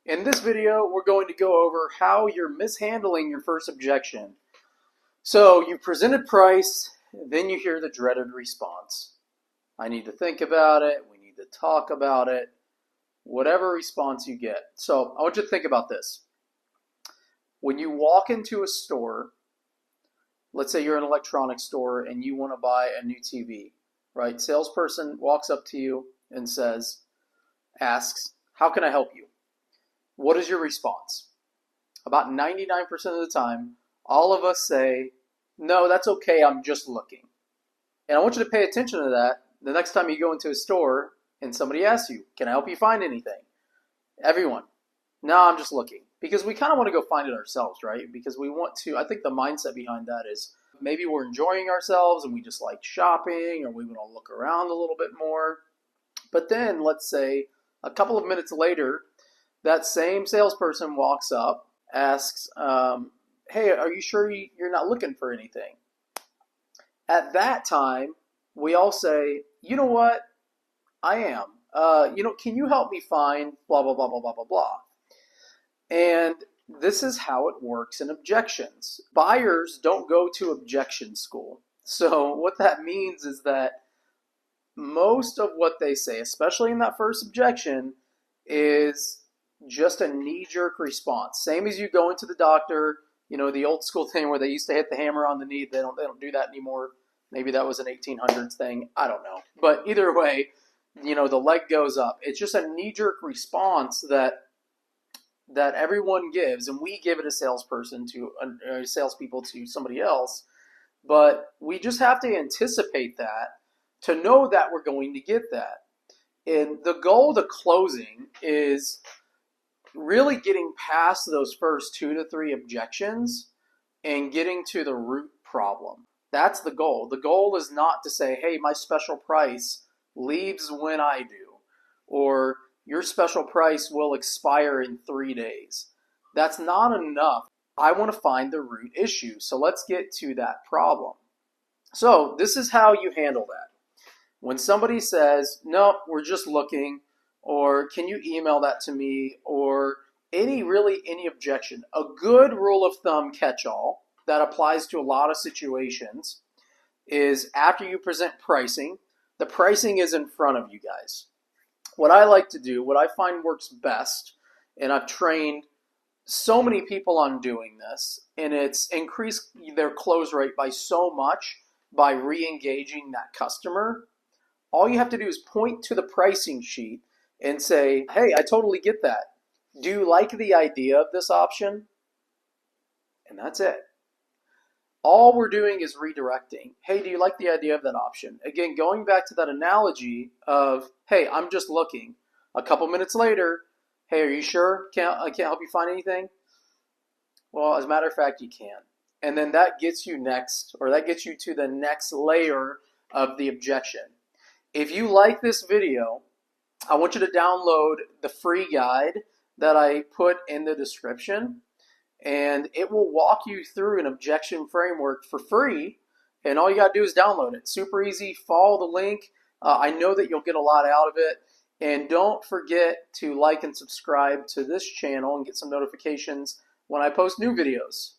In this video, we're going to go over how you're mishandling your first objection. So you presented price, then you hear the dreaded response. I need to think about it, we need to talk about it, whatever response you get. So I want you to think about this. When you walk into a store, let's say you're an electronics store and you want to buy a new TV, right? Salesperson walks up to you and asks, how can I help you? What is your response? About 99% of the time, all of us say, no, that's okay, I'm just looking. And I want you to pay attention to that the next time you go into a store and somebody asks you, can I help you find anything? Everyone, no, I'm just looking. Because we kind of want to go find it ourselves, right? Because we want to, I think the mindset behind that is maybe we're enjoying ourselves and we just like shopping, or we want to look around a little bit more. But then let's say a couple of minutes later, that same salesperson walks up, asks, hey, are you sure you're not looking for anything? At that time, we all say, you know what? I am. Can you help me find blah, blah, blah, blah, blah, blah, blah. And this is how it works in objections. Buyers don't go to objection school. So what that means is that most of what they say, especially in that first objection, is just a knee-jerk response. Same as you go into the doctor, the old school thing where they used to hit the hammer on the knee. They don't do that anymore. Maybe that was an 1800s thing. I don't know. But either way, the leg goes up. It's just a knee-jerk response that everyone gives, and we give it as salesperson to salespeople to somebody else. But we just have to anticipate that to know that we're going to get that. And the goal of the closing is really getting past those first 2 to 3 objections and getting to the root problem. That's the goal. The goal is not to say, hey, my special price leaves when I do, or your special price will expire in 3 days. That's not enough. I want to find the root issue. So let's get to that problem. So this is how you handle that. When somebody says, no, we're just looking, or can you email that to me, or any objection, a good rule of thumb catch-all that applies to a lot of situations is after you present pricing, the pricing is in front of you guys. What I like to do, what I find works best, and I've trained so many people on doing this, and it's increased their close rate by so much by re-engaging that customer. All you have to do is point to the pricing sheet and say, hey, I totally get that. Do you like the idea of this option? And that's it. All we're doing is redirecting. Hey, do you like the idea of that option? Again, going back to that analogy of, hey, I'm just looking. A couple minutes later, hey, are you sure I can't help you find anything? Well, as a matter of fact, you can. And then that gets you to the next layer of the objection. If you like this video, I want you to download the free guide that I put in the description, and it will walk you through an objection framework for free, and all you got to do is download it. Super easy. Follow the link. I know that you'll get a lot out of it, and don't forget to like and subscribe to this channel and get some notifications when I post new videos.